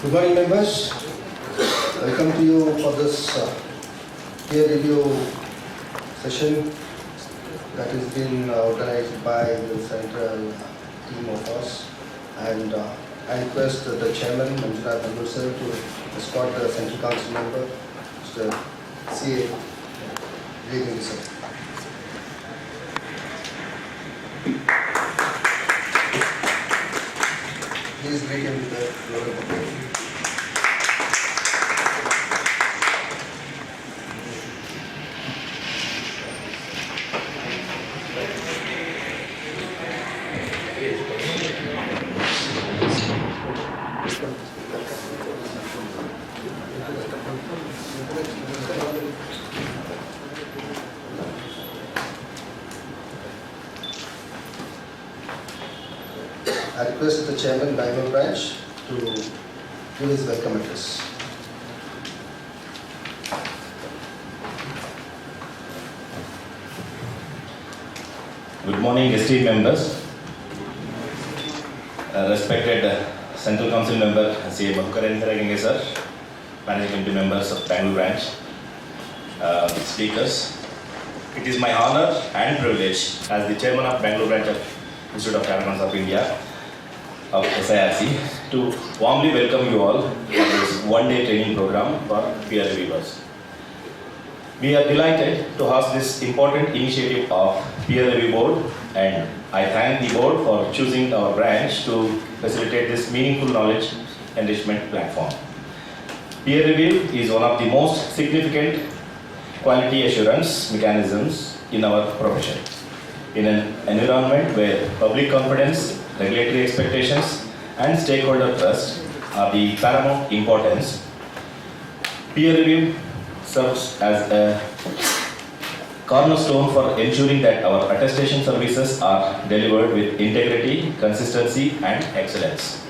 Good morning, members. Welcome to you for this peer review session that has been organized by the central team of us. And I request the chairman, Madhukar N Hiregange, to escort the central council member, Mr. C.A. Hiregange. Please greet him with the roll of applause. I request the chairman, Bengaluru branch, to give his welcome address. Good morning, esteemed members. Respected Central Council Member, C.A. Madhukar N Hiregange, sir, Managing Committee members of Bengaluru branch, speakers. It is my honor and privilege as the chairman of Bengaluru branch of Institute of Accountants of India, of SIRC, to warmly welcome you all for this one-day training program for peer reviewers. We are delighted to host this important initiative of Peer Review Board, and I thank the board for choosing our branch to facilitate this meaningful knowledge enrichment platform. Peer review is one of the most significant quality assurance mechanisms in our profession. In an environment where public confidence, regulatory expectations, and stakeholder trust are the paramount importance, peer review serves as a cornerstone for ensuring that our attestation services are delivered with integrity, consistency, and excellence.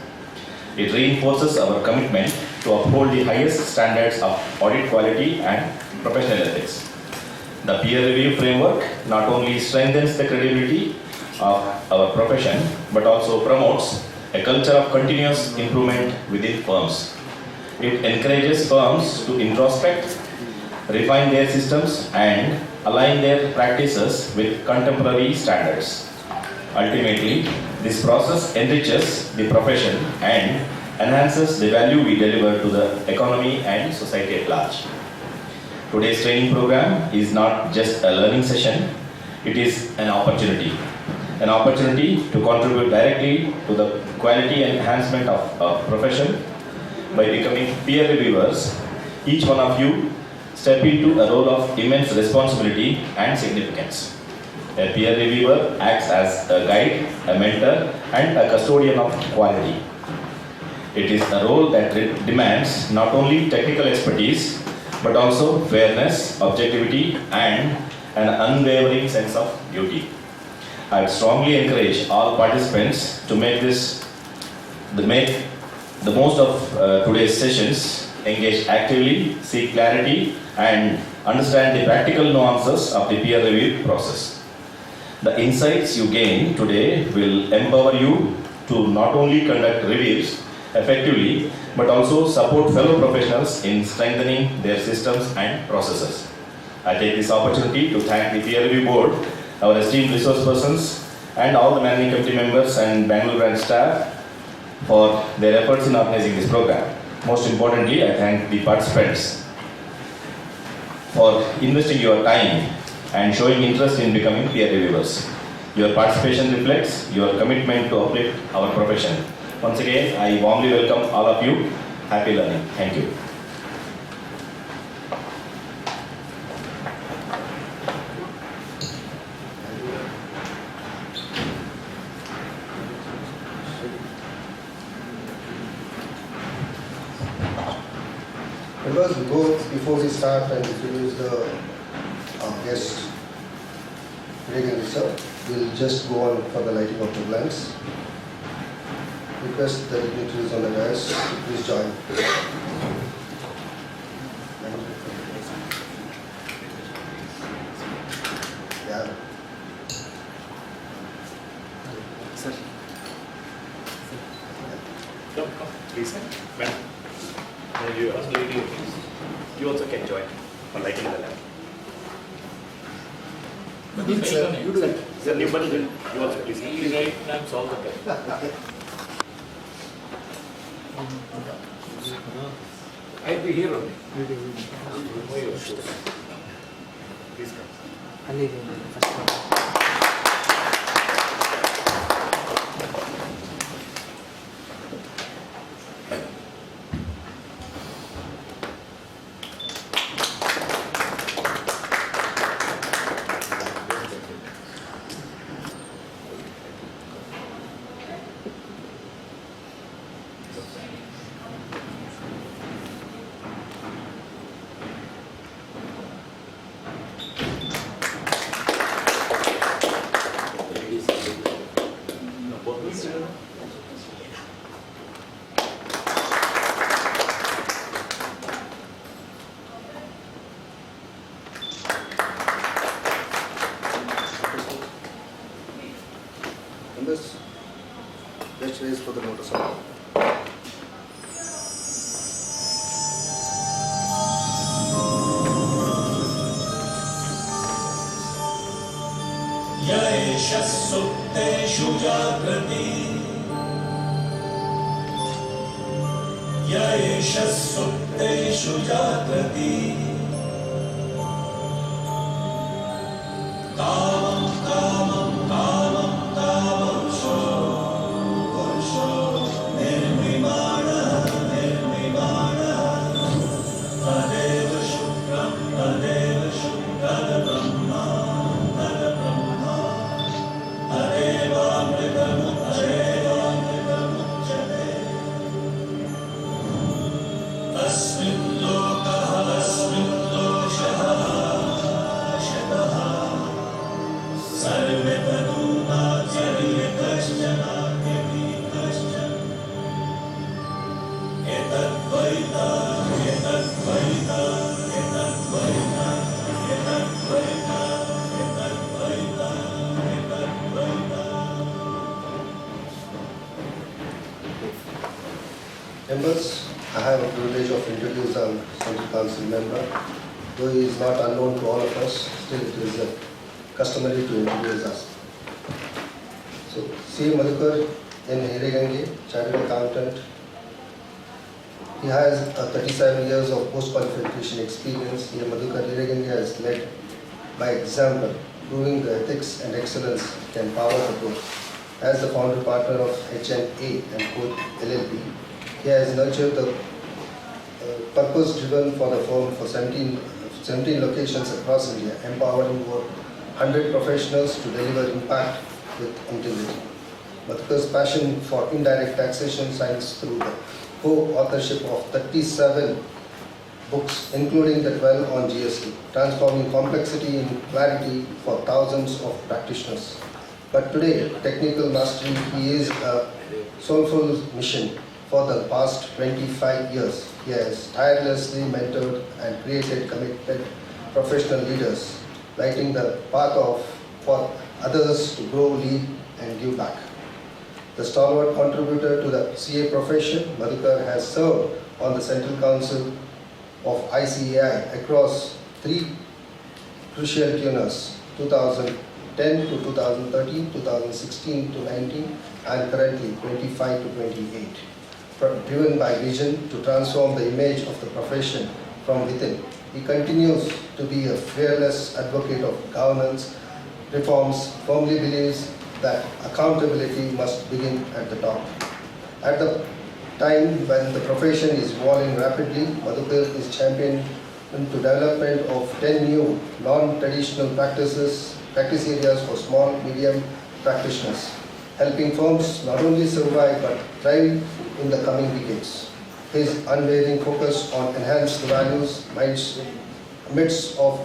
It reinforces our commitment to uphold the highest standards of audit quality and professional ethics. The peer review framework not only strengthens the credibility of our profession, but also promotes a culture of continuous improvement within firms. It encourages firms to introspect, refine their systems, and align their practices with contemporary standards. Ultimately, this process enriches the profession and enhances the value we deliver to the economy and society at large. Today's training program is not just a learning session, it is an opportunity to contribute directly to the quality and enhancement of our profession. By becoming peer reviewers, each one of you step into a role of immense responsibility and significance. A peer reviewer acts as a guide, a mentor, and a custodian of quality. It is a role that demands not only technical expertise, but also fairness, objectivity, and an unwavering sense of duty. I would strongly encourage all participants to make the most of today's sessions, engage actively, seek clarity, and understand the practical nuances of the peer review process. The insights you gain today will empower you to not only conduct reviews effectively, but also support fellow professionals in strengthening their systems and processes. I take this opportunity to thank the peer review board, our esteemed resource persons, and all the managing committee members and Bengaluru branch staff for their efforts in organizing this program. Most importantly, I thank the participants for investing your time and showing interest in becoming peer reviewers. Your participation reflects your commitment to uplift our profession. Once again, I warmly welcome all of you. Happy learning. Thank you. Members, before we start and introduce the guest, Hiregange sir, we'll just go on for the lighting of the lamps. Request the dignitaries on the dais to please join. Yeah. Come, please. You ask lady, you also can join for lighting the lamp. You do it. Sir, you also please. Please write lamps all the time. I'll be here only. Why your shoes? Please come. ಅಲ್ಲಿದೆ first No, both will stand. Members, let's raise for the notice of. यैष सुप्तेषु जागृति यैष सुप्तेषु जागृति कामं कामं कामं कामंशो पुरुषो निर्विमाणः तदेव शुक्रं तद्ब्रह्मा अस्मिन् लोकः अस्मिन् दोषः शतः सर्वे तदूनाचार्य कश्चनात्यपि कश्चन एतद्वैता एतद्वैता एतद्वैता एतद्वैता एतद्वैता एतद्वैता Members, I have a privilege of introducing our Central Council member. Though he is not unknown to all of us, still it is customary to introduce us. So, C. Madhukar N Hiregange, Chartered Accountant. He has 37 years of post-qualification experience. Here, Madhukar Hiregange has led by example, proving the ethics and excellence can power the growth. As the founder partner of HNA and Co. LLP, he has nurtured the purpose driven for the firm for 17 locations across India, empowering over 100 professionals to deliver impact with integrity. Madhukar's passion for indirect taxation shines through the co-authorship of 37 books, including the 12 on GST, transforming complexity in clarity for thousands of practitioners. But today, technical mastery, he is a soulful mission. For the past 25 years, he has tirelessly mentored and created committed professional leaders, lighting the path for others to grow, lead, and give back. The stalwart contributor to the CA profession, Madhukar has served on the Central Council of ICAI across 3 crucial tenures, 2010 to 2013, 2016 to 19, and currently 25 to 28. Driven by vision to transform the image of the profession from within, he continues to be a fearless advocate of governance reforms, firmly believes that accountability must begin at the top. At the time when the profession is evolving rapidly, Madhukar is championed into development of 10 new non-traditional practice areas for small, medium practitioners, helping firms not only survive but thrive in the coming decades. His unwavering focus on enhanced values, midst of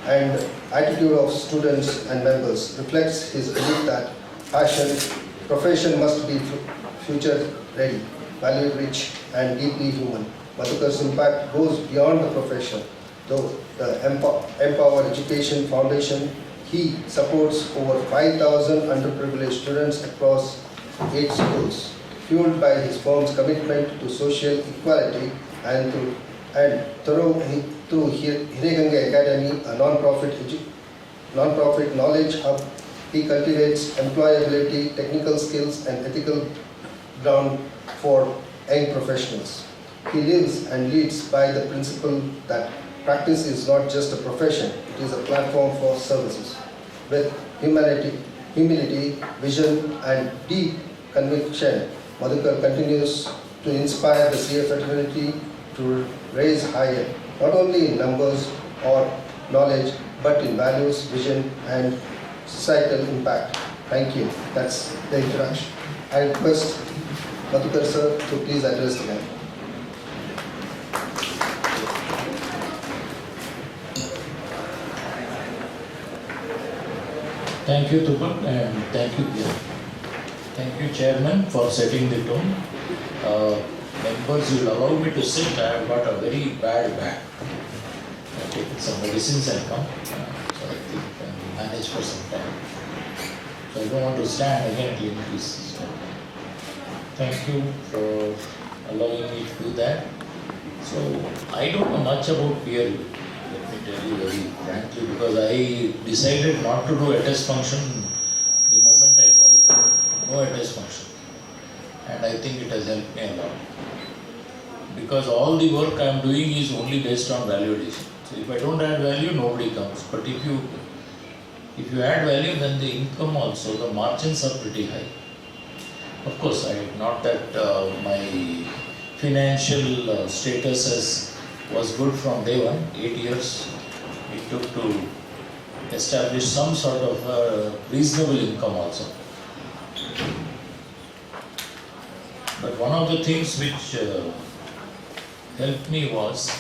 and attitude of students and members reflects his belief that profession must be future ready, value rich, and deeply human. Madhukar's impact goes beyond the profession. Though the Empower Education Foundation, he supports over 5,000 underprivileged students across 8 schools. fueled by his firm's commitment to social equality and through Hiregange Academy, a non-profit knowledge hub, he cultivates employability, technical skills, and ethical ground for young professionals. He lives and leads by the principle that practice is not just a profession, it is a platform for services. With humility, vision, and deep conviction, Madhukar continues to inspire the CA fraternity to raise higher, not only in numbers or knowledge, but in values, vision, and societal impact. Thank you. That's the introduction. I request Madhukar sir to please address the meeting. Thank you, Tupan, and thank you, Pierre. Thank you, Chairman, for setting the tone. Members, you will allow me to sit. I have got a very bad back. I've taken some medicines and come, so I think I will manage for some time. So I don't want to stand again, please. Thank you for allowing me to do that. So I don't know much about peer review. Let me tell you very frankly, because I decided not to do a test function the moment I qualified. No test function. And I think it has helped me a lot. Because all the work I am doing is only based on value addition. So if I don't add value, nobody comes. But if you add value, then the income also, the margins are pretty high. Of course, not that my financial status was good from day one, 8 years. It took to establish some sort of reasonable income also. But one of the things which helped me was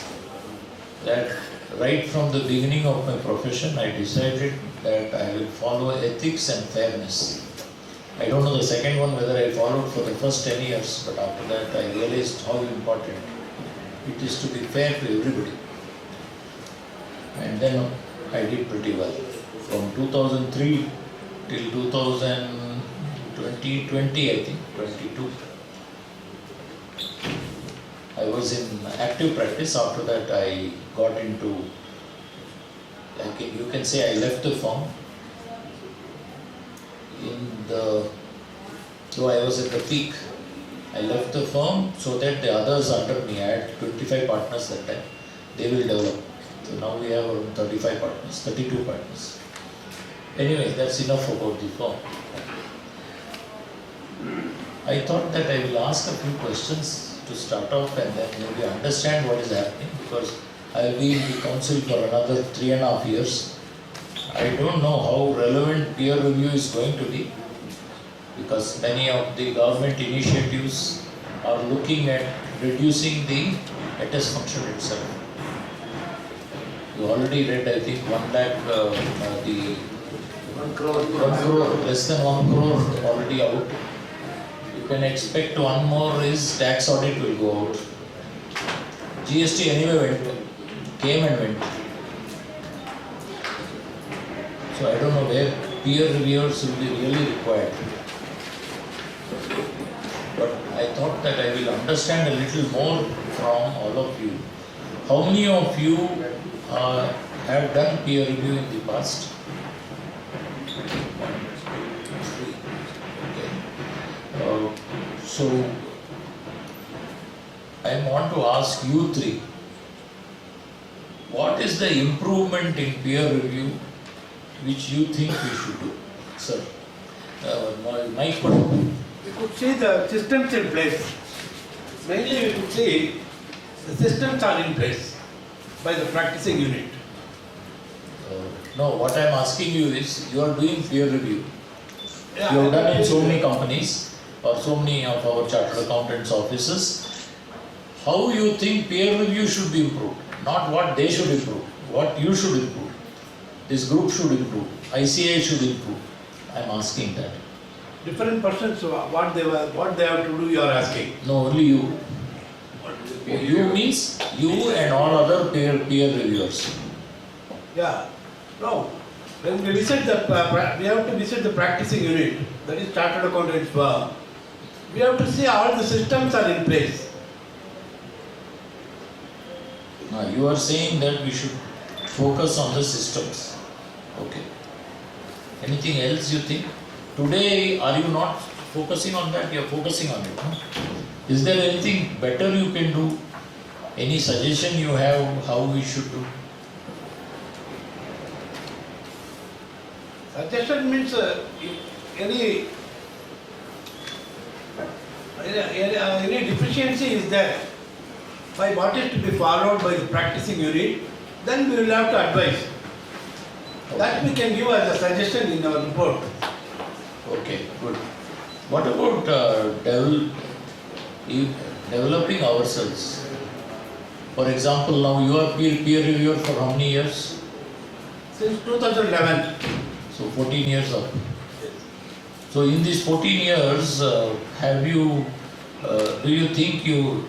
that right from the beginning of my profession, I decided that I will follow ethics and fairness. I don't know the second one whether I followed for the first 10 years, but after that I realized how important it is to be fair to everybody. And then I did pretty well. From 2003 till 2020, I think, 22. I was in active practice. After that I got into, like you can say, I left the firm. Though I was at the peak, I left the firm so that the others under me, I had 25 partners that time, they will develop. So now we have around 35 partners, 32 partners. Anyway, that's enough about the firm. I thought that I will ask a few questions to start off and then maybe understand what is happening, because I will be in the council for another 3.5 years. I don't know how relevant peer review is going to be, because many of the government initiatives are looking at reducing the test function itself. You already read, I think, 1 lakh, 1 crore, less than 1 crore already out. You can expect one more is tax audit will go out. GST anyway came and went. So I don't know where peer reviewers will be really required. But I thought that I will understand a little more from all of you. How many of you have done peer review in the past? Okay. So I want to ask you three, what is the improvement in peer review which you think we should do? Sir, Mike. We could see the systems in place. Mainly we could see the systems are in place by the practicing unit. No, what I am asking you is, you are doing peer review. Yeah, You have done in so many companies or so many of our chartered accountants' offices. How you think peer review should be improved? Not what they should improve, what you should improve. This group should improve, ICA should improve. I am asking that. Different persons, what they have to do, you are asking. No, only you. You means you and all other peer reviewers. Yeah. No. When we visit we have to visit the practicing unit. That is chartered accountants firm. we have to see all the systems are in place. Now, you are saying that we should focus on the systems. Okay. Anything else you think? Today, are you not focusing on that? You are focusing on it. No? Is there anything better you can do? Any suggestion you have how we should do? Suggestion means any deficiency is there by what is to be followed by the practicing unit, then we will have to advise. That we can give as a suggestion in our report. Okay, good. What about developing ourselves? For example, now you are peer reviewer for how many years? Since 2011. So 14 years up. So in these 14 years, have you, do you think you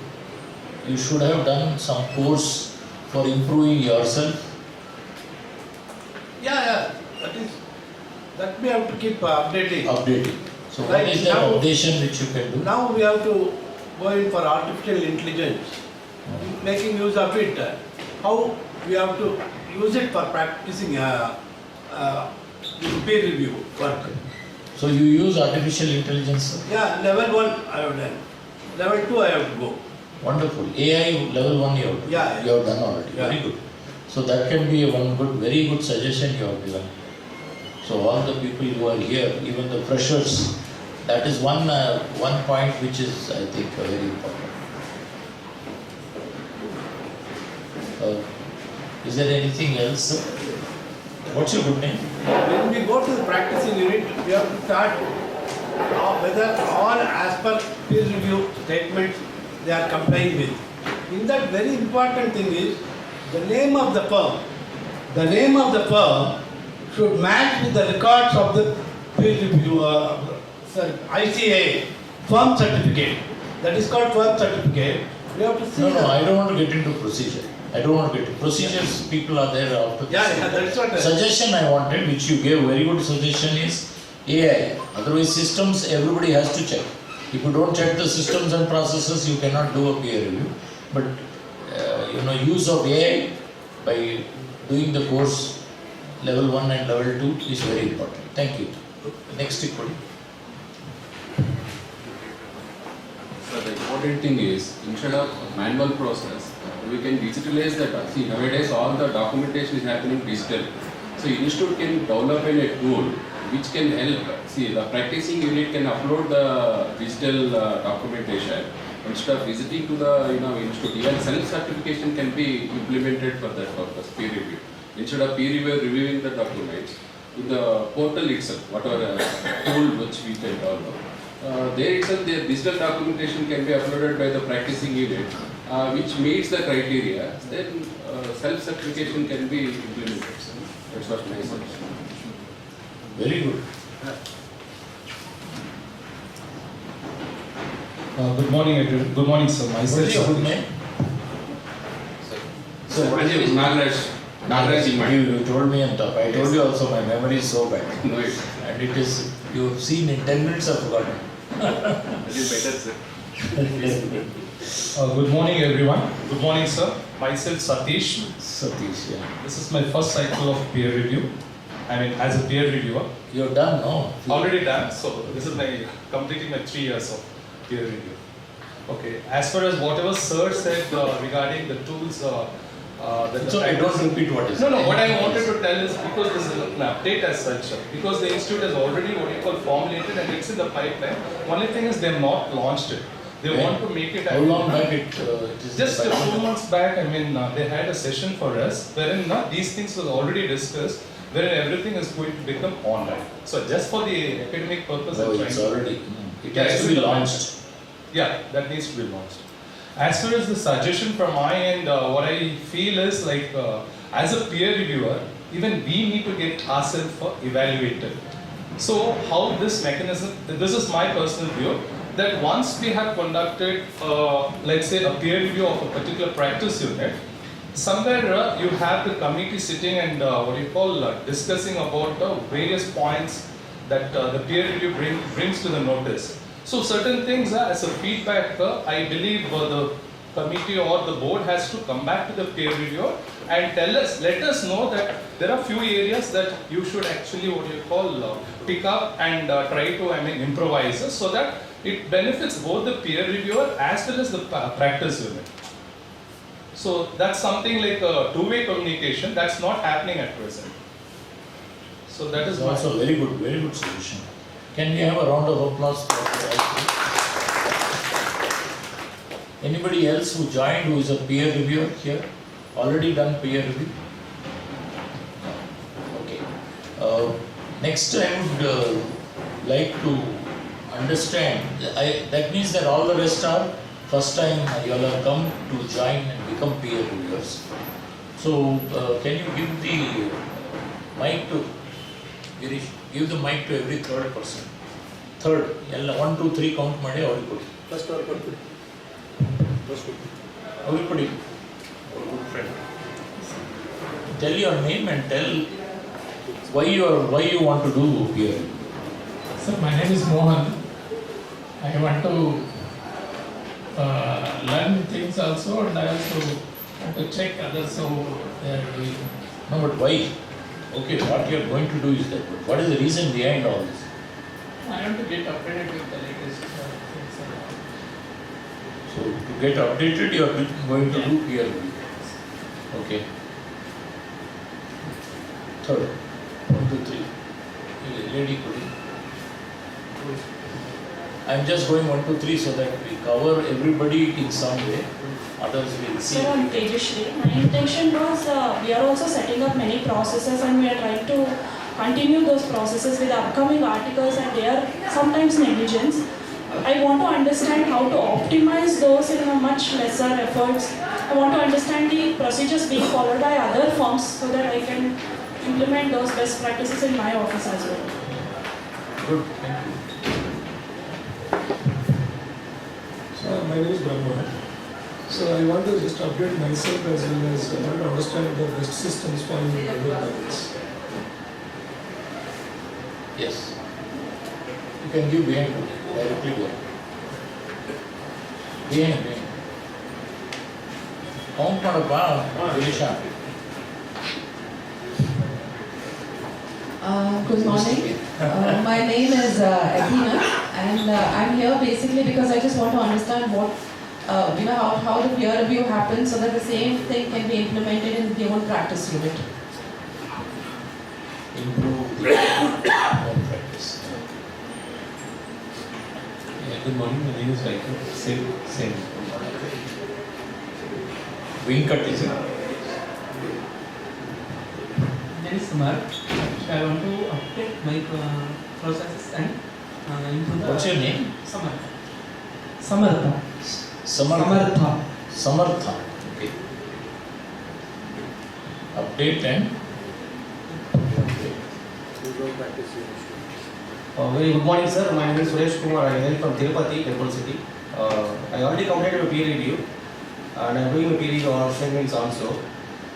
should have done some course for improving yourself? Yeah, that we have to keep updating. Updating. So what Like is the now- updation which you can do? Now we have to go in for artificial intelligence, making use of it. How we have to use it for practicing peer review work. So you use artificial intelligence? Sir? Yeah, level 1 I have done. Level 2 I have to go. Wonderful. AI level 1 you have, Yeah. you have done already. Yeah. Very good. So that can be very good suggestion you have given. So all the people who are here, even the freshers, that is one point which is, I think, very important. Is there anything else? Sir? What's your good name? When we go to the practicing unit, we have to start whether all as per peer review statements they are complying with. In that, very important thing is the name of the firm. The name of the firm should match with the records of the peer review, ICA firm certificate. That is called firm certificate. We have to see. No, I don't want to get into procedure. I don't want to get into procedures. People are there after this. Yeah, that's what. Suggestion I wanted, which you gave, very good suggestion is AI. Otherwise, systems everybody has to check. If you don't check the systems and processes, you cannot do a peer review. But use of AI by doing the course level 1 and level 2 is very important. Thank you. Next, equally. So the important thing is, instead of manual process, we can digitalize that. See, nowadays all the documentation is happening digital. So institute can develop a tool which can help. See, the practicing unit can upload the digital documentation instead of visiting to the institute. Even self-certification can be implemented for that purpose, peer review. Instead of peer reviewer reviewing the documents, in the portal itself, whatever tool which we can develop. There itself, the digital documentation can be uploaded by the practicing unit, which meets the criteria. Then self-certification can be implemented. That's what my suggestion. Very good. Good morning, everyone. Good morning, sir. Myself, What's your good name? So my name is Nagraj. You told me on top. I told you also my memory is so bad. No, it's And it is, you have seen in 10 minutes I've forgotten. a little better, sir. good morning, everyone. Good morning, sir. Myself, Satish. Satish, yeah. This is my first cycle of peer review. I mean, as a peer reviewer. You're done, no? Already done. So this is completing my 3 years of peer review. Okay. As far as whatever sir said regarding the tools. It's okay, don't repeat what is No, what I wanted to tell is because this is an update as such, because the institute has already what you call formulated and it's in the pipeline. Only thing is they have not launched it. They want to make it. How long back it is? Just a few months back, I mean, they had a session for us wherein these things were already discussed, wherein everything is going to become online. So just for the academic purpose, No, I'm trying it's to- already. It Yeah, has it's to be in the launched. Yeah, that needs to be launched. As far as the suggestion from my end, what I feel is like, as a peer reviewer, even we need to get ourselves evaluated. So how this mechanism, this is my personal view, that once we have conducted, let's say, a peer review of a particular practice unit, somewhere you have the committee sitting and discussing about the various points that the peer review brings to the notice. So certain things as a feedback, I believe the committee or the board has to come back to the peer reviewer and let us know that there are few areas that you should actually pick up and try to improvise so that it benefits both the peer reviewer as well as the practice unit. So that's something like a two-way communication that's not happening at present. So that is Also very good solution. Can we have a round of applause for that? Anybody else who joined who is a peer reviewer here? Already done peer review? Okay. Next I would like to understand, that means that all the rest are first time you all have come to join and become peer reviewers. So can you give the mic to Girish? Give the mic to every third person. Third, 1, 2, 3 count ಮಾಡಿ ಅವ್ರಿಗೆ ಕೊಡಿ. First or good. ಅವ್ರಿಗೆ ಕೊಡಿ. Good friend. Tell your name and tell why you want to do peer review. Sir, my name is Mohan. I want to learn things also, and I also want to check others how they are doing. No, but why? Okay, what you are going to do is that. But what is the reason behind all this? I want to get updated with the latest things. So to get updated, you are going to do peer review. Okay. Third, 1, 2, 3. Lady, could you? I'm just going 1, 2, 3 so that we cover everybody in some way. Others will see. Sir, I'm Tejashri. My intention was we are also setting up many processes and we are trying to continue those processes with upcoming articles and they are sometimes negligence. I want to understand how to optimize those in a much lesser efforts. I want to understand the procedures being followed by other firms so that I can implement those best practices in my office as well. Good, thank you. So my name is Brahma. So I want to just update myself as well as I want to understand the best systems for other banks. Yes. You can give behind directly there. Behind. Count ಮಾಡಪ್ಪ ಗಿರೀಶ. Good morning. My name is Athena and I'm here basically because I just want to understand what, how the peer review happens so that the same thing can be implemented in the own practice unit. Improve the own practice. Yeah, good morning. My name is Vaiku. Same. Venkat is it? There is Samar. I want to update my processes and improve the... What's your name? Samartha. Samartha. Okay. Update and Very good morning, sir. My name is Suresh Kumar. I am from Tirupati, Temple City. I already completed a peer review and I am doing a peer review on assignments also.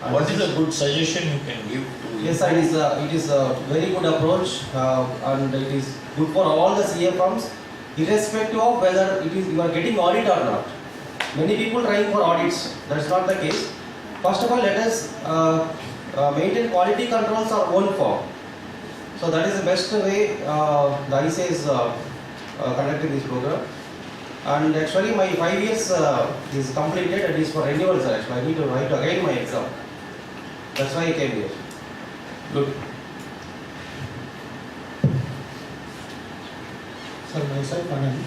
And what is a good suggestion you can give to? Yes, sir, it is a very good approach and it is good for all the CA firms, irrespective of whether you are getting audit or not. Many people trying for audits, that's not the case. First of all, let us maintain quality controls our own firm. So that is the best way the ICA is conducting this program. And actually my 5 years is completed and is for renewal, sir. Actually, I need to write again my exam. That's why I came here. Good. Sir, myself Anand.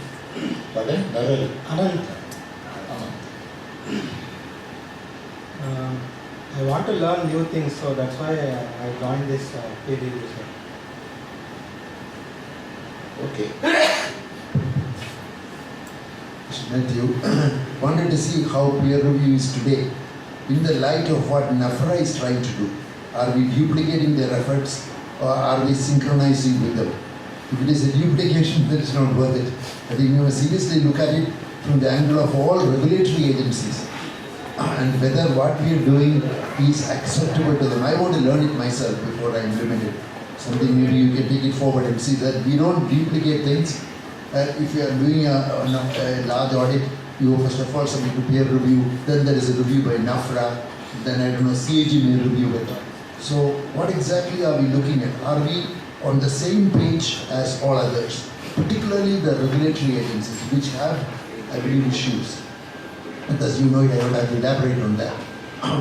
Pardon? Naral. Anand. I want to learn new things, so that's why I joined this peer review, sir. Okay. Matthew, wanted to see how peer review is today in the light of what NAFRA is trying to do. Are we duplicating their efforts or are we synchronizing with them? If it is a duplication, then it's not worth it. I think we must seriously look at it from the angle of all regulatory agencies and whether what we are doing is acceptable to them. I want to learn it myself before I implement it. Something maybe you can take it forward and see that we don't duplicate things If you are doing a large audit, you first of all submit to peer review, then there is a review by NAFRA, then I don't know, CAG may review it. So what exactly are we looking at? Are we on the same page as all others, particularly the regulatory agencies which have, I believe, issues? And as you know it, I don't have to elaborate on that.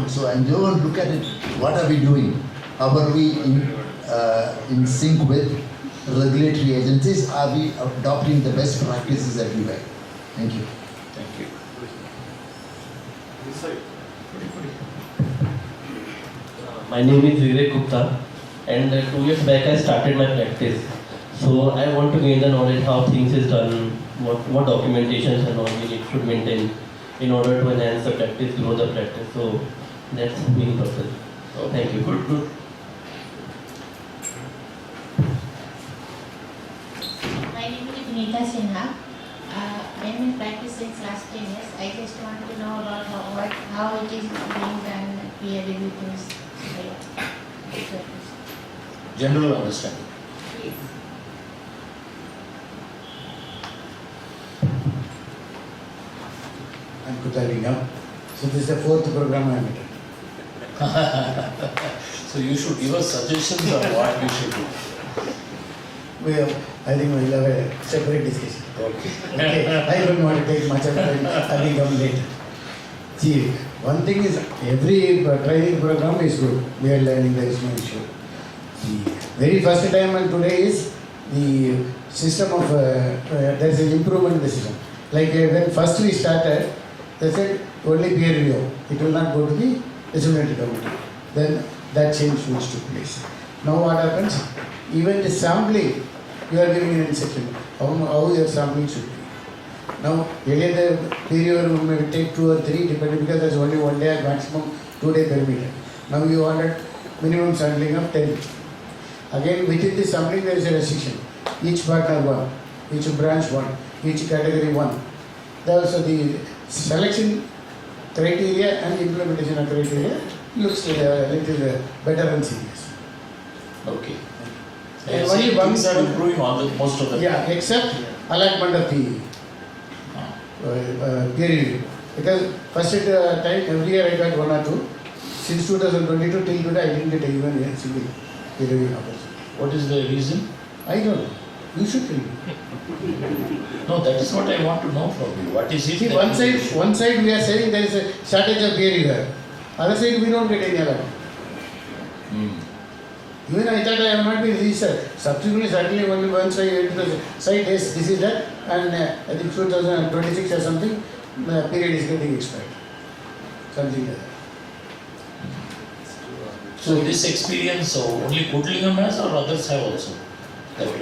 So I'm going to look at it, what are we doing? How are we in sync with regulatory agencies? Are we adopting the best practices everywhere? Thank you. Thank you. My name is Vivek Gupta, and 2 years back I started my practice. So I want to gain the knowledge how things is done, what documentations and all we need to maintain in order to enhance the practice, grow the practice. So that's the main purpose. Thank you. Good. My name is Nita Sinha. I am in practice since last 10 years. I just want to know about how it is being done, peer review things. General understanding. Yes. I'm Kutalingam. So this is the 4th program I am attending. So you should give us suggestions on what we should do. I think we'll have a separate discussion. Okay. I don't want to take much of time. I will come later. See, one thing is every training program is good. We are learning, there is no issue. The very first time and today is the system of, there is an improvement in the system. Like when first we started, they said only peer review. It will not go to the disciplinary committee. Then that change which took place. Now what happens? Even the sampling, you are giving an instruction how your sampling should be. Now, earlier the peer review may take 2 or 3 depending because there is only 1 day at maximum 2 days per meter. Now you wanted minimum sampling of 10. Again within the sampling there is a restriction. Each partner 1, each branch 1, each category 1. There also the selection criteria and implementation of criteria looks a little better and serious. Okay. And only one things are improving on the most of the yeah, except allotment of the peer review. Because first time every year I got 1 or 2. Since 2022 till today I didn't get even a single peer review opportunity. What is the reason? I don't know. You should tell me. No, that is what I want to know from you. What is it? See, one side we are saying there is a shortage of peer review. Other side we don't get any allotment. Even I thought I have not been researched. Subsequently, certainly only once I went to the site, yes, this is that, and I think 2026 or something, period is getting expired. Something like that. So this experience only Kutlingam has or others have also? That,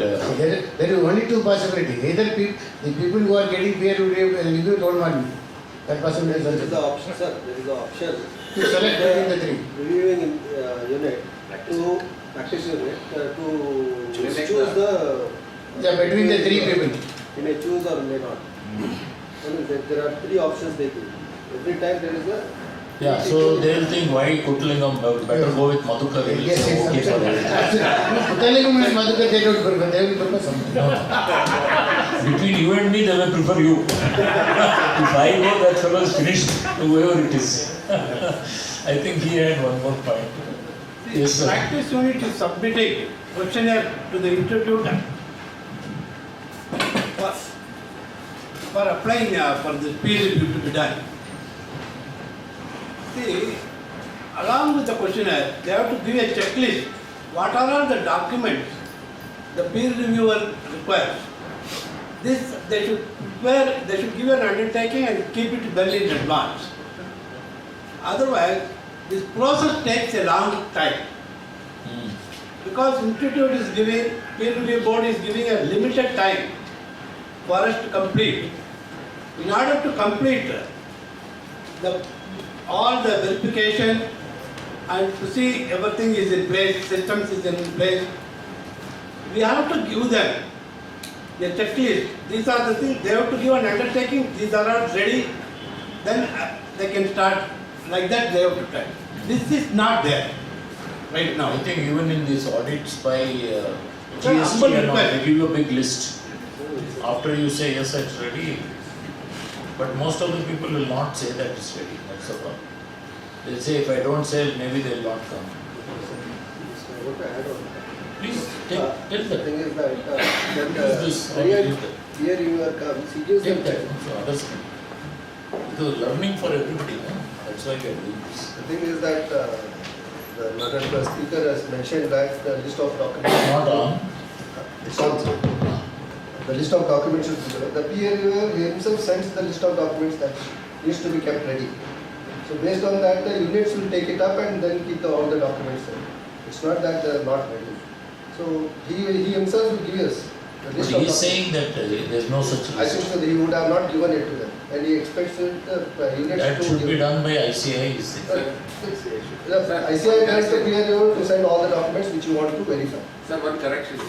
there is only 2 possibilities. Either the people who are getting peer review don't want me. That possibility is also. There is the option, sir. There is the option To select between the 3. Reviewing unit to practice unit to choose the. Yeah, between the 3 people. You may choose or may not. There are 3 options they give. Every time there is a. yeah, so they will think why Kutlingam better go with Madhukar. Yes, okay for everything. Kutlingam and Madhukar they don't prefer, they will prefer something. Between you and me, they will prefer you. If I go, that fellow is finished, whoever it is. I think he had one more point. Yes, sir. Practice unit is submitting questionnaire to the institute for applying for the peer review to be done. See, along with the questionnaire, they have to give a checklist. What are all the documents the peer reviewer requires? This they should prepare, they should give an undertaking and keep it well in advance. Otherwise, this process takes a long time. Because institute is giving, peer review board is giving a limited time for us to complete. In order to complete all the verification and to see everything is in place, systems is in place, we have to give them the checklist. These are the things, they have to give an undertaking, these are all ready, then they can start like that they have to try. This is not there right now. I think even in these audits by GST and all, they give you a big list. after you say yes, it's ready. But most of the people will not say that it's ready. That's the problem. They'll say if I don't sell, maybe they'll not come. Please tell them. The thing is that This here you are comes, he gives them take that so others can. Because learning for everybody, no? That's why we are doing this. The thing is that the Madhukar speaker has mentioned that the list of documents. Not on. It's on. The list of documents should be there. The peer reviewer himself sends the list of documents that needs to be kept ready. So based on that, the units will take it up and then keep all the documents there. It's not that they are not ready. So he himself will give us the But list he of is documents. saying that there is no such list. I think so he would have not given it to them. And he expects the units That to should give be it. done by ICI. Is it? The ICI tells the peer reviewer to send all the documents which you want to verify. Sir, one correction.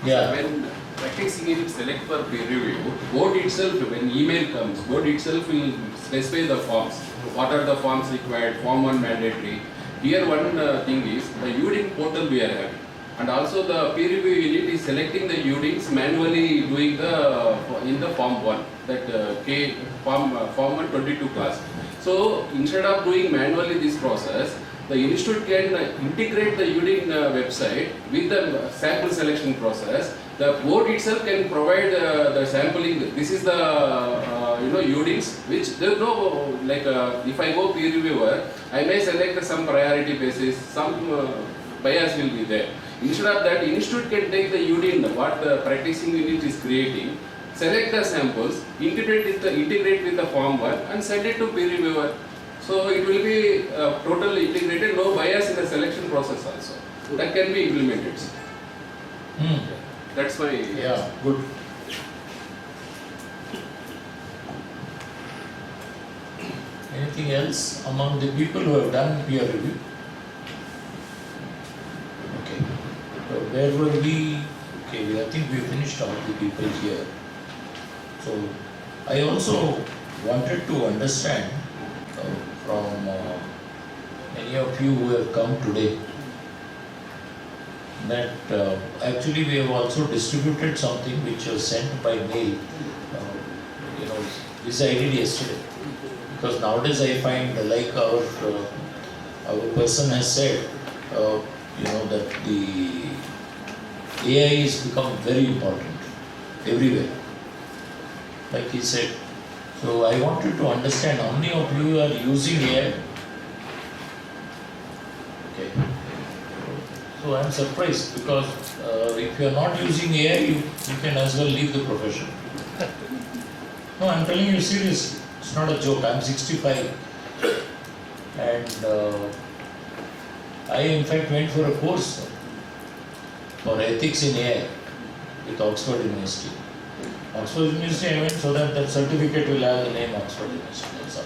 Yeah. When practicing it select for peer review, board itself, when email comes, board itself will specify the forms. What are the forms required, form 1 mandatory. Here one thing is, the UDIN portal we are having. And also the peer review unit is selecting the UDINs manually doing the, in the form 1, that form 122 class. So instead of doing manually this process, the institute can integrate the UDIN website with the sample selection process. The board itself can provide the sampling. This is the UDINs which there is no like if I go peer reviewer, I may select some priority basis, some bias will be there. Instead of that, institute can take the UDIN what the practicing unit is creating, select the samples, integrate with the form 1 and send it to peer reviewer. So it will be totally integrated, no bias in the selection process also. That can be implemented. That's my... Yeah, good. Anything else among the people who have done peer review? Okay. So where were we? Okay, I think we finished all the people here. So I also wanted to understand from many of you who have come today that actually we have also distributed something which was sent by mail. This I did yesterday. Because nowadays I find, like our person has said, that the AI has become very important everywhere, like he said. So I wanted to understand how many of you are using AI. Okay. So I am surprised because if you are not using AI, you can as well leave the profession. No, I am telling you seriously. It's not a joke. I am 65 and I in fact went for a course for ethics in AI with Oxford University. Oxford University I went so that certificate will have the name Oxford University.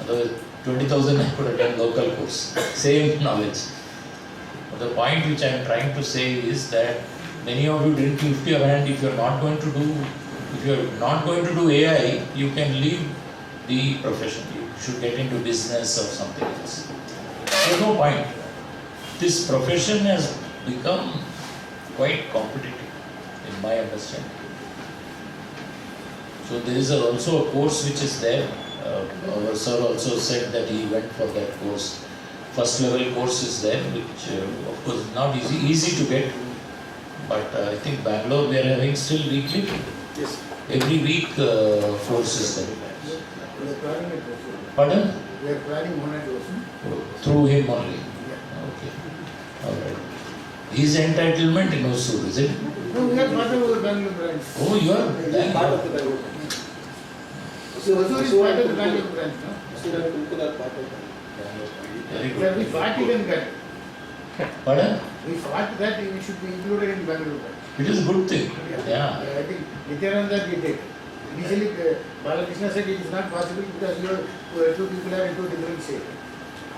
Otherwise 20,000 I could have done local course. Same knowledge. But the point which I am trying to say is that many of you didn't lift your hand. If you are not going to do AI, you can leave the profession. You should get into business or something else. There's no point. This profession has become quite competitive in my understanding. So there is also a course which is there. Our sir also said that he went for that course. First level course is there, which of course is not easy to get. But I think Bangalore we are having still weekly. Yes. Every week course is there. We are planning it. Pardon? We are planning one at Ocean. Through him only. Okay. All right. His entitlement in Hosur, is it? No, we are part of the Bangalore branch. Oh, you are? Part of the Bangalore. So Hosur is part of the Bangalore branch, no? Hosur and Tumkur are part of the Very good. Sir, we fought even that. Pardon? We fought that it should be included in Bangalore branch. It is a good thing. Yeah. I think Nityananda did it. Initially, Balakrishna said it is not possible because two people are into different states.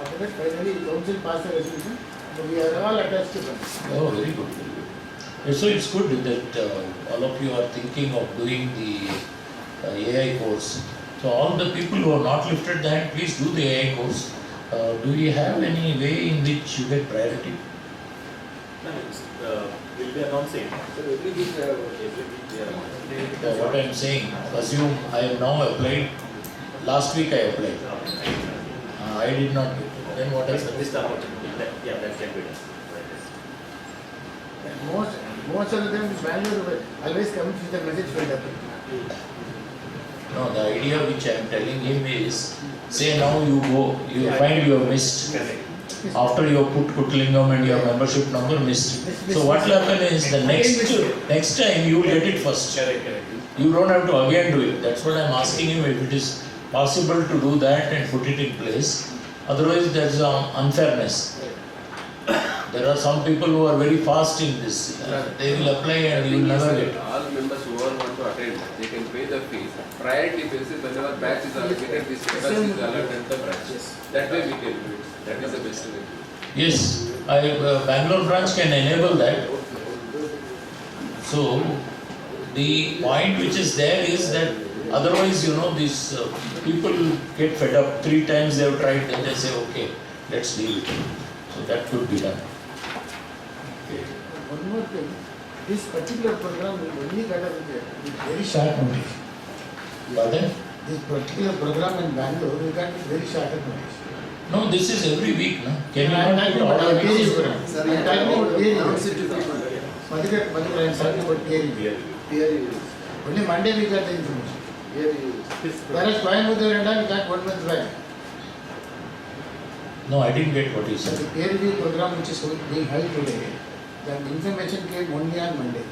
After that, finally, council passed a resolution. So we are all attached to them. Oh, very good, very good. So it's good that all of you are thinking of doing the AI course. So all the people who have not lifted the hand, please do the AI course. Do we have any way in which you get priority? No, We'll be announcing. So every week we are announcing. What I am saying, assume I have now applied, last week I applied. I did not get it. Then what else? This opportunity. Yeah, that's like it. Most of the time, Bangalore always comes with a message for the No, the idea which I am telling him is, say now you go, you find you have missed. After you have put Kutlingam and your membership number missed. So what will happen is the next time you will get it first. You don't have to again do it. That's what I am asking him, if it is possible to do that and put it in place. Otherwise there is unfairness. There are some people who are very fast in this. They will apply and you will never get it. All members who all want to attend, they can pay the fees. Priority basis, whenever batch is allocated, this status is allotted the branch. That way we can do it. That is the best way. Yes, Bangalore branch can enable that. So, the point which is there is that otherwise, these people get fed up. 3 times they have tried, then they say, okay, let's leave it. So that could be done. One more thing, this particular program will only get with very short notice. Pardon? This particular program in Bangalore will get with very short notice. No, this is every week, no? Can you I'm not talking put about all peer weeks? review. I'm talking about peer review. Madhukar, I'm talking about peer review. Peer review. Only Monday we got the information. Peer review. Whereas Coimbatore and all, we got 1 month back. No, I didn't get what you So said. the peer review program which is being held today, the information came only on Monday.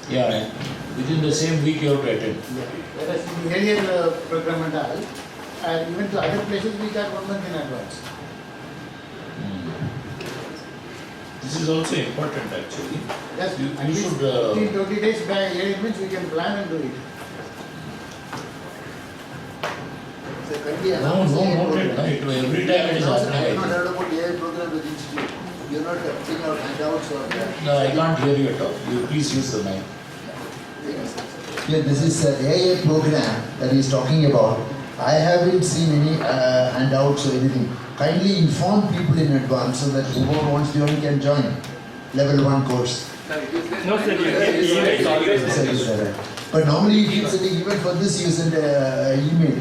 Yeah, right. Within the same week you have to attend. Whereas in the earlier program and all, and even to other places we got 1 month in advance. This is also important actually. Yes, You at least should. 15-20 days back, it means we can plan and do it. No, noted. No, every time it is happening. You are not heard about AI program with institute. You are not putting out handouts or that. No, I can't hear you at all. You please use the mic. Yeah, this is an AA program that he is talking about. I haven't seen any handouts or anything. Kindly inform people in advance so that whoever wants to join can join. Level 1 course. No, sir, you get emails always. But normally you send an email for this, you send an email.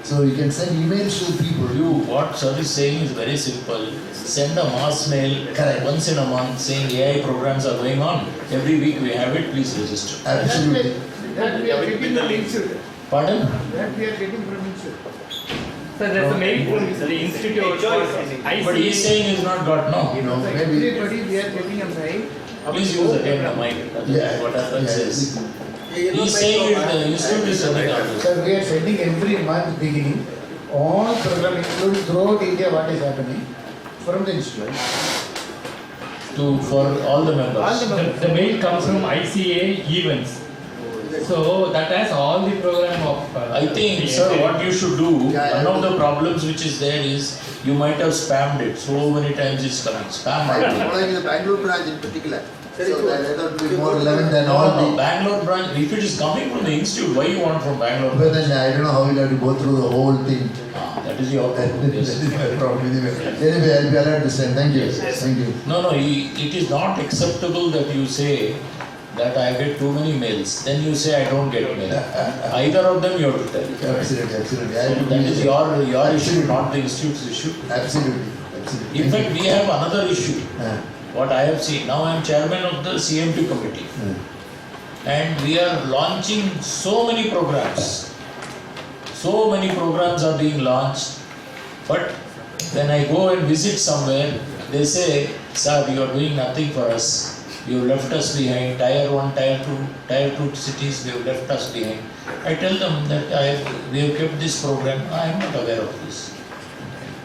So you can send emails to people. What sir is saying is very simple. Send a mass mail once in a month saying AI programs are going on. Every week we have it, please register. Absolutely. That we are getting from institute. Pardon? That we are getting from institute. Sir, there's a mail from the institute. But he is saying he's not got no. Everybody we are getting a mail. Please use again the mic. What happens is. He's saying the institute is sending out. Sir, we are sending every month beginning all program including throughout India what is happening from the institute. For all the members. All the members. The mail comes from ICA events. So that has all the program of. I think, sir, what you should do, one of the problems which is there is you might have spammed it. So many times it's coming. Spam. I am following the Bangalore branch in particular. So that will be more relevant than No, all the. Bangalore branch, if it is coming from the institute, why you want from Bangalore? But then I don't know how we'll have to go through the whole thing. That is your problem. That is my problem anyway. Anyway, I'll be allowed to send. Thank you. Thank you. No, it is not acceptable that you say that I get too many mails. Then you say I don't get mail. Either of them you have to tell. Absolutely, absolutely. So that is your issue, not the institute's issue. Absolutely, absolutely. In fact, we have another issue. What I have seen, now I am chairman of the CMP committee. And we are launching so many programs. So many programs are being launched. But when I go and visit somewhere, they say, sir, you are doing nothing for us. You left us behind. Tier 1, Tier 2 cities, they have left us behind. I tell them that we have kept this program. I am not aware of this.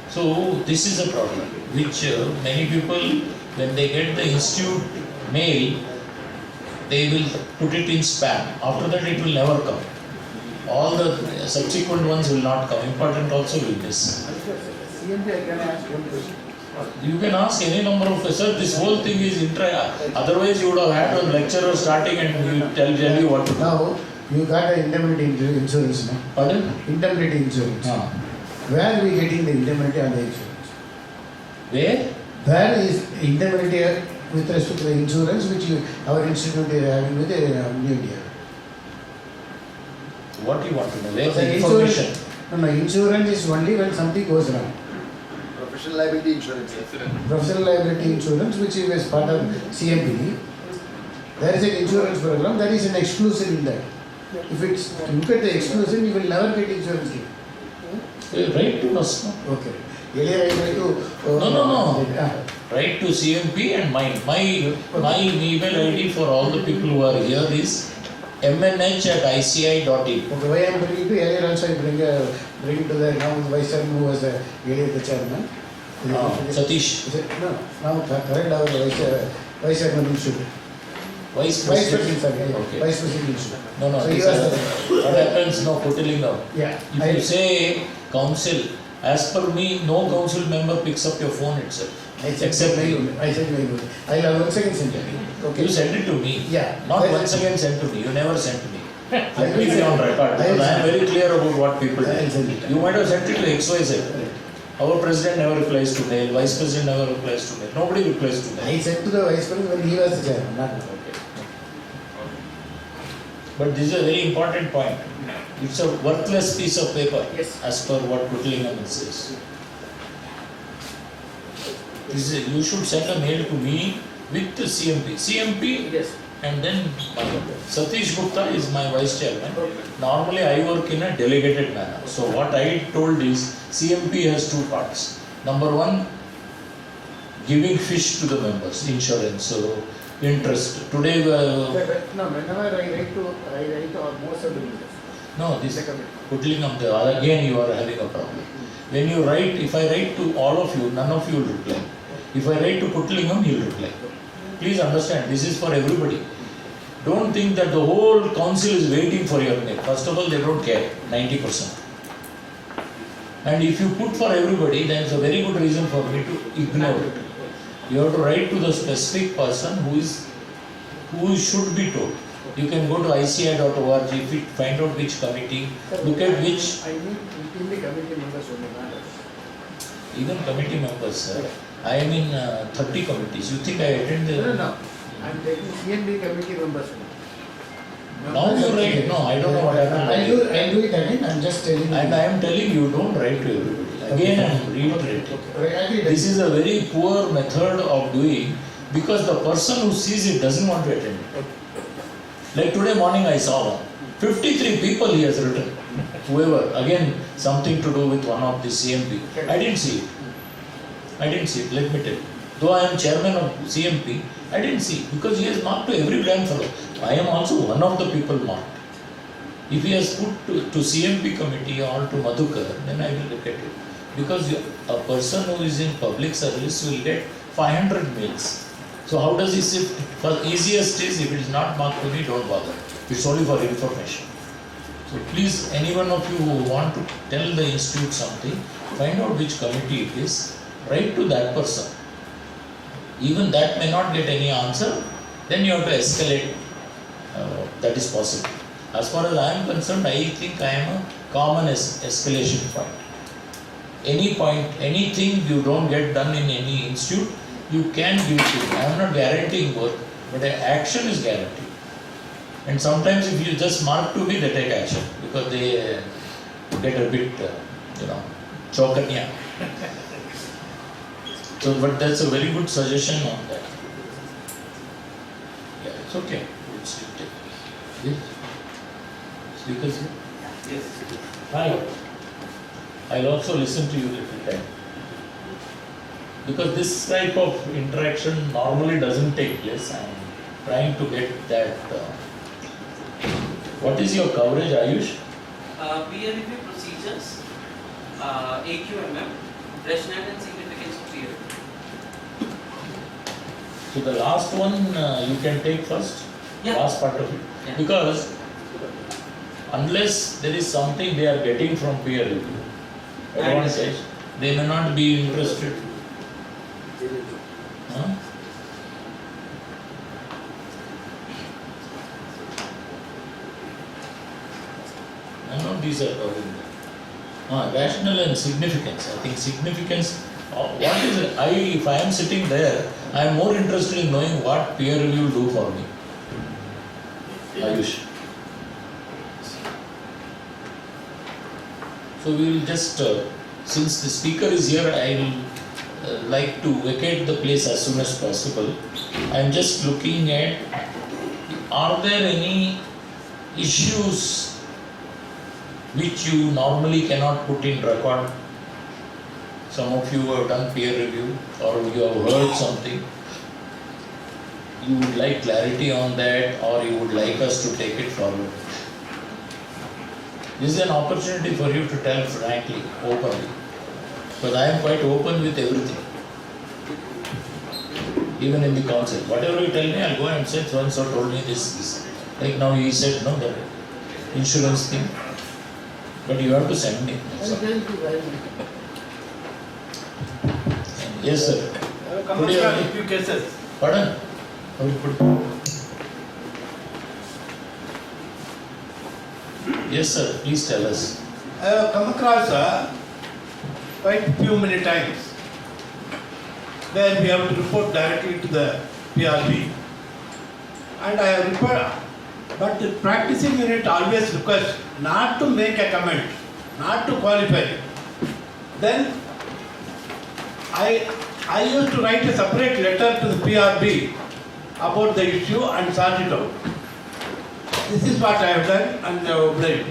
So this is a problem which many people, when they get the institute mail, they will put it in spam. After that it will never come. All the subsequent ones will not come. Important also will miss. CMP, I can ask one question. You can ask any number of questions. This whole thing is otherwise you would have had a lecturer starting and he will tell you what to do. Now, you got an indemnity insurance now. Pardon? Indemnity insurance. Where are we getting the indemnity and the insurance? Where? Where is indemnity with respect to the insurance which our institute is having with New India? What do you want to know? Where's The the information? No, insurance is only when something goes wrong. Professional liability insurance. Professional liability insurance, which is part of CMP, there is an insurance program that is an exclusive in that. If it's look at the exclusive, you will never get insurance here. Write to us. No? Okay. Earlier I tried to. No. Write to CMP and mine. My email ID for all the people who are here is mnh@ici.in. Okay, why I am bringing to earlier also I bring to the now vice chairman who was earlier the chairman. Satish. No, now current our vice chairman institute. Vice President. Sorry, Okay. Vice President institute. No, So this he was what happens now, Putilingam. Yeah. If you say council, as per me, no council member picks up your phone itself. Except you. I said very good. I'll once again send it. Okay. You sent it to me. Yeah. Not once again sent to me. You never sent to me. I Let me be on record. Because I am very clear about what people do. I'll send it. You might have sent it to XYZ. Our president never replies to mail. Vice president never replies to mail. Nobody replies to mail. I sent to the vice president when he was the chairman, not now. But this is a very important point. It's a worthless piece of paper, as per what Putilingam says. You should send a mail to me with the CMP, and then Satish Gupta is my vice chairman. Normally I work in a delegated manner. So what I told is CMP has two parts. Number one, giving fish to the members, insurance, so interest. Today, No, whenever I write to most of the members. no, this Putilingam, again you are having a problem. When you write, if I write to all of you, none of you will reply. If I write to Putilingam, he will reply. Please understand, this is for everybody. Don't think that the whole council is waiting for your name.St of all, they don't care, 90%. And if you put for everybody, then it's a very good reason for me to ignore it. You have to write to the specific person who should be told. You can go to ici.org, find out which committee, look at which. I mean, in the committee members only, not us. Even committee members, sir. I am in 30 committees. You think I attend the... No. I'm taking CNB committee members. Now you write. No, I don't know what happened. I'll do it again. I'm just telling you. And I am telling you, don't write to everybody. Again, I am reiterating. Okay. This is a very poor method of doing because the person who sees it doesn't want to attend it. Like today morning I saw one. 53 people he has written. Whoever, again, something to do with one of the CMP. I didn't see it, let me tell you. Though I am chairman of CMP, I didn't see it because he has marked to every damn fellow. I am also one of the people marked. If he has put to CMP committee or to Madhukar, then I will look at it. Because a person who is in public service will get 500 mails. So how does he sift? For easiest is, if it is not marked to me, don't bother. It's only for information. So please, any one of you who want to tell the institute something, find out which committee it is, write to that person. Even that may not get any answer, then you have to escalate. That is possible. As far as I am concerned, I think I am a common escalation point. Any point, anything you don't get done in any institute, you can give to me. I am not guaranteeing work, but action is guaranteed. And sometimes if you just mark to me, they take action because they get a bit, chokanya. So, but that's a very good suggestion on that. Yeah, it's okay. It's take. Yes. Speakers here? Yes. Hi. I'll also listen to you little time. Because this type of interaction normally doesn't take place. I'm trying to get that. What is your coverage, Ayush? Peer review procedures, AQMM, rationale and significance of peer review. So the last one you can take first, last part of it. Yeah. Because unless there is something they are getting from peer review, advantage, they may not be interested. Huh? I know these are covering that. Rational and significance. I think significance What is it? If I am sitting there, I am more interested in knowing what peer review will do for me. Ayush. So we will just, since the speaker is here, I will like to vacate the place as soon as possible. I am just looking at, are there any issues which you normally cannot put in record? Some of you have done peer review or you have heard something. You would like clarity on that or you would like us to take it forward. This is an opportunity for you to tell frankly, openly. Because I am quite open with everything. Even in the council. Whatever you tell me, I'll go and say, so and so told me this. Like now he said, no, the insurance thing. But you have to send me. Yes, sir. I have come across a few cases. Pardon? Yes, sir. Please tell us. I have come across quite many times where we have to report directly to the PRB. And I have reported, but the practicing unit always requests not to make a comment, not to qualify. Then I used to write a separate letter to the PRB about the issue and sort it out. This is what I have done and they have obeyed.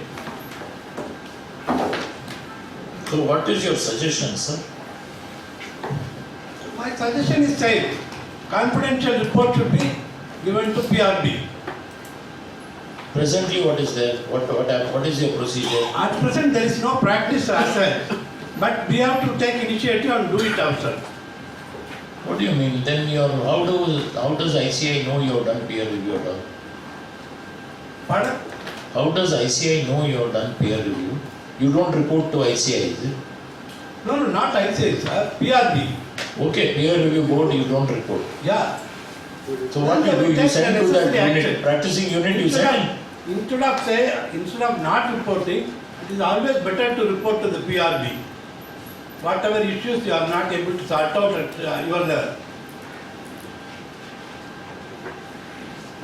So what is your suggestion, sir? My suggestion is same. Confidential report should be given to PRB. Presently, what is there? What is your procedure? At present, there is no practice as such, but we have to take initiative and do it ourselves. What do you mean? Then how does ICI know you have done peer review at all? Pardon? How does ICI know you have done peer review? You don't report to ICI, is it? No, not ICI, sir. PRB. Okay, peer review board you don't report. Yeah. So what you do? You send to that unit, practicing unit you send? Instead of not reporting, it is always better to report to the PRB. Whatever issues you are not able to sort out at your level.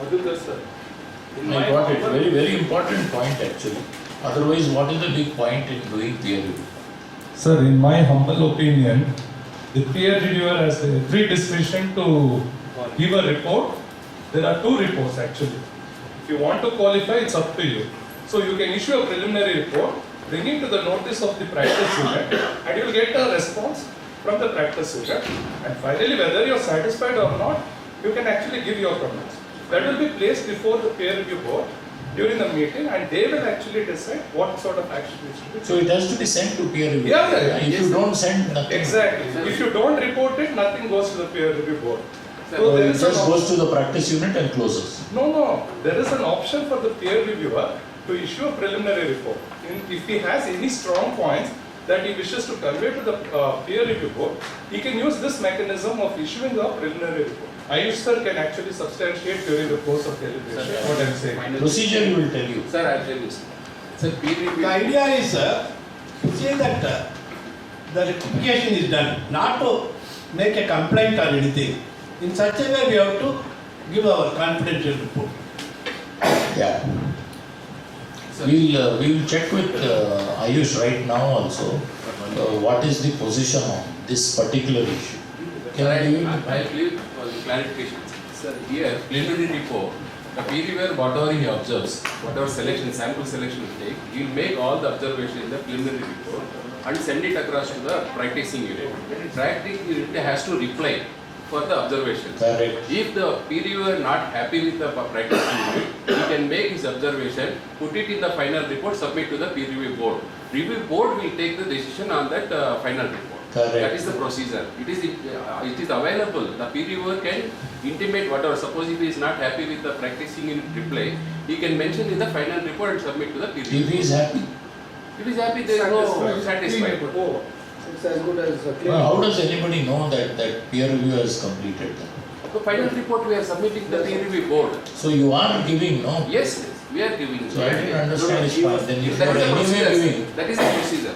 Madhukar sir. I got it. Very, very important point actually. Otherwise, what is the big point in doing peer review? Sir, in my humble opinion, the peer reviewer has every discretion to give a report. There are two reports actually. If you want to qualify, it's up to you. So you can issue a preliminary report, bring it to the notice of the practice unit, and you will get a response from the practice unit. And finally, whether you are satisfied or not, you can actually give your comments. That will be placed before the peer review board during the meeting, and they will actually decide what sort of action it should be. So it has to be sent to peer review. Yeah. If you don't send, nothing. Exactly. If you don't report it, nothing goes to the peer review board. So it just goes to the practice unit and closes. No. There is an option for the peer reviewer to issue a preliminary report. If he has any strong points that he wishes to convey to the peer review board, he can use this mechanism of issuing a preliminary report. Ayush sir can actually substantiate during the course of deliberation what I am saying. Procedure you will tell you. Sir, I will tell you. Sir, peer review. The idea is, to say that the rectification is done, not to make a complaint or anything. In such a way, we have to give our confidential report. Yeah. We will check with Ayush right now also. What is the position on this particular issue? I believe clarification. Sir, here, preliminary report, the peer reviewer, whatever he observes, whatever selection, sample selection he take, he will make all the observations in the preliminary report and send it across to the practicing unit. Practicing unit has to reply for the observations. Correct. If the peer reviewer not happy with the practicing unit, he can make his observation, put it in the final report, submit to the peer review board. Review board will take the decision on that final report. Correct. That is the procedure. It is available. The peer reviewer can intimate whatever. Suppose if he is not happy with the practicing unit reply, he can mention in the final report and submit to the peer review. If he is happy? If he is happy, there is no satisfied. It's as good as a clear. How does anybody know that peer review has completed that? The final report we are submitting to the peer review board. So you are giving, no? Yes. We are giving. So I didn't understand this part. Then if you That are is the anyway procedure. giving. That is the procedure.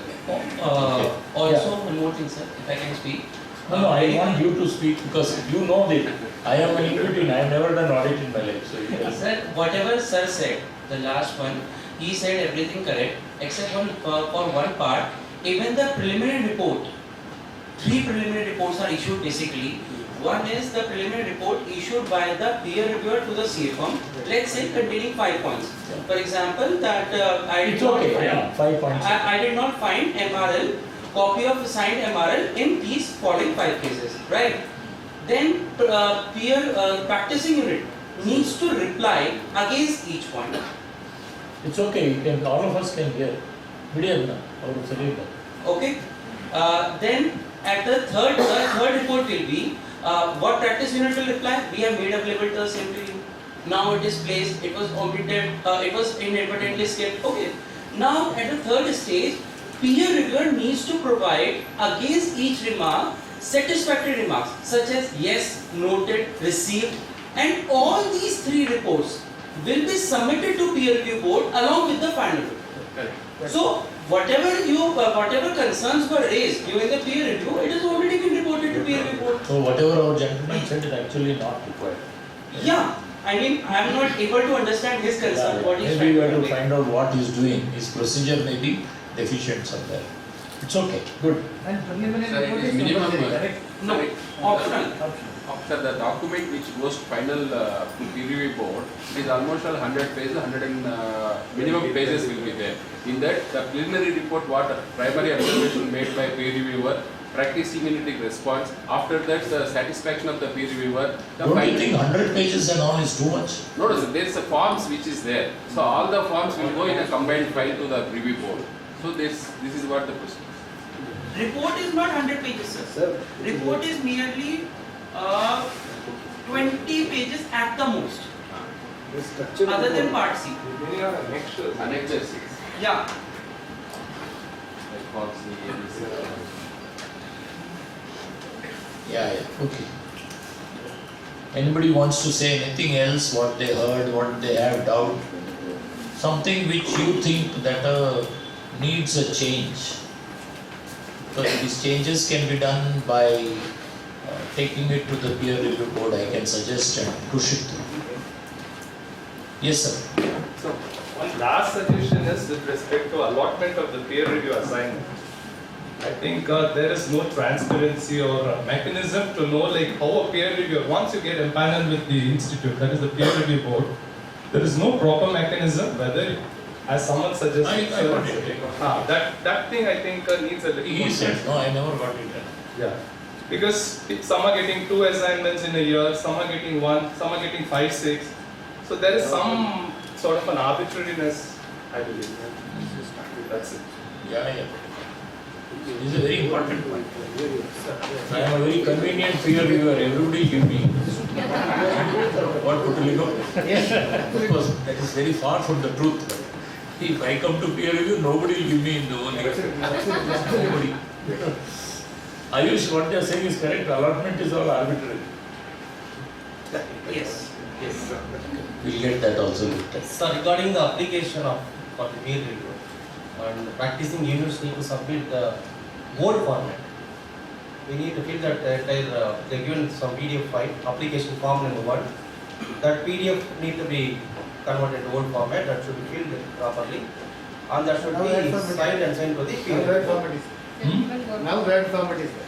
Also, one more thing, sir, if I can speak. No, I want you to speak because you know that I am an in-between. I have never done audit in my life. So you tell me. Sir, whatever sir said, the last one, he said everything correct, except for one part. Even the preliminary report, 3 preliminary reports are issued basically. One is the preliminary report issued by the peer reviewer to the CFM, let's say containing 5 points. For example, that I did not find, 5 points. I did not find MRL, copy of signed MRL in these following 5 cases, right? Then practicing unit needs to reply against each point. It's okay. You can. All of us can hear. Video na. Okay. Then at the third report will be what practice unit will reply. We have made available the same to you. Now it is placed. It was omitted. It was inadvertently skipped. Okay. Now at the third stage, peer reviewer needs to provide against each remark satisfactory remarks such as yes, noted, received, and all these 3 reports will be submitted to peer review board along with the final report. So whatever concerns were raised during the peer review, it has already been reported to peer review board. So whatever our gentleman said is actually not required. Yeah, I mean I am not able to understand his concern. What he's Maybe we trying have to to make. find out what he's doing. His procedure may be deficient somewhere. It's okay. Good. Sir, it is minimum. No, optional. After the document which goes to final peer review board, it is almost 100 pages, 100 and minimum pages will be there. In that, the preliminary report, what primary observation made by peer reviewer, practicing unit response. After that, the satisfaction of the peer reviewer. Don't you think 100 pages and all is too much? No, no, sir, there is a forms which is there. So all the forms will go in a combined file to the review board. So this is what the procedure. Report is not 100 pages, sir. Report is merely 20 pages at the most. Other than part C. Annexures. Yeah. Yeah. Okay. Anybody wants to say anything else? What they heard, what they have doubt, something which you think that needs a change. Because these changes can be done by taking it to the peer review board. I can suggest and push it through. Yes, sir. So, one last suggestion is with respect to allotment of the peer review assignment. I think there is no transparency or mechanism to know like how a peer reviewer, once you get empaneled with the institute, that is the peer review board, there is no proper mechanism whether, as someone suggested, that thing I think needs a little more. No, I never got it. Yeah. Because some are getting 2 assignments in a year, some are getting 1, some are getting 5, 6. So there is some sort of an arbitrariness, I believe. That's it. Yeah. This is a very important point. I am a very convenient peer reviewer. Everybody give me. What Putaligo? Of course, that is very far from the truth. If I come to peer review, nobody will give me in the whole year. Nobody. Ayush, what they are saying is correct. Allotment is all arbitrary. Yes. We'll get that also. So regarding the application for the peer review, and practicing units need to submit the Word format. We need to fill that entire, they given some PDF file, application form number 1. That PDF need to be converted to Word format, that should be filled properly. And that should be signed and sent to the peer review. Now Word format is there.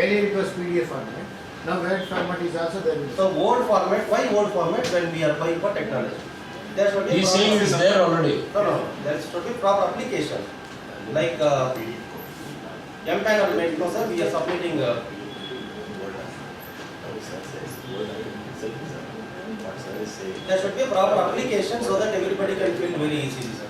Earlier it was PDF format. Now Word format is also there. So Word format, why Word format when we are buying for technology? There should be He's saying it's there already. No, there should be proper application. Like MPAN or medical, sir, we are submitting. There should be a proper application so that everybody can fill very easily, sir.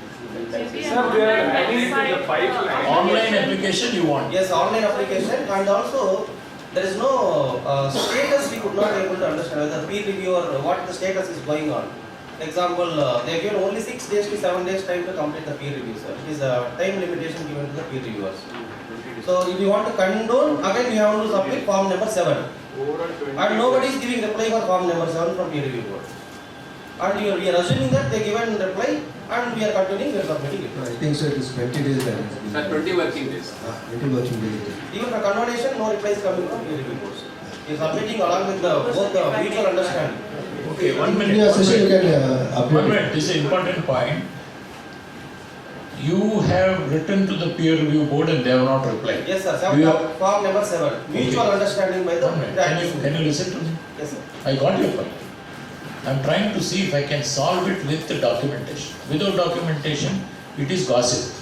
Sir, they are adding it to the pipeline. Online application you want? Yes, online application, and also there is no status we could not able to understand whether peer review or what the status is going on. Example, they have given only 6 days to 7 days time to complete the peer review, sir. It is a time limitation given to the peer reviewers. So if you want to condone, again you have to submit form number 7. And nobody is giving reply for form number 7 from peer review board. and we are assuming that they given reply and we are continuing, we are submitting it. I think so it is 20 days that has been. Sir, 20 working days. 20 working days. Even for conversation, no reply is coming from peer review boards. We are submitting along with both the mutual understanding. Okay, 1 minute. Yeah, session you can update. 1 minute, this is an important point. You have written to the peer review board and they have not replied. Yes, sir. You Form number 7. Mutual understanding by the practice. Can you listen to me? Yes, sir. I got your point. I am trying to see if I can solve it with the documentation. Without documentation, it is gossip.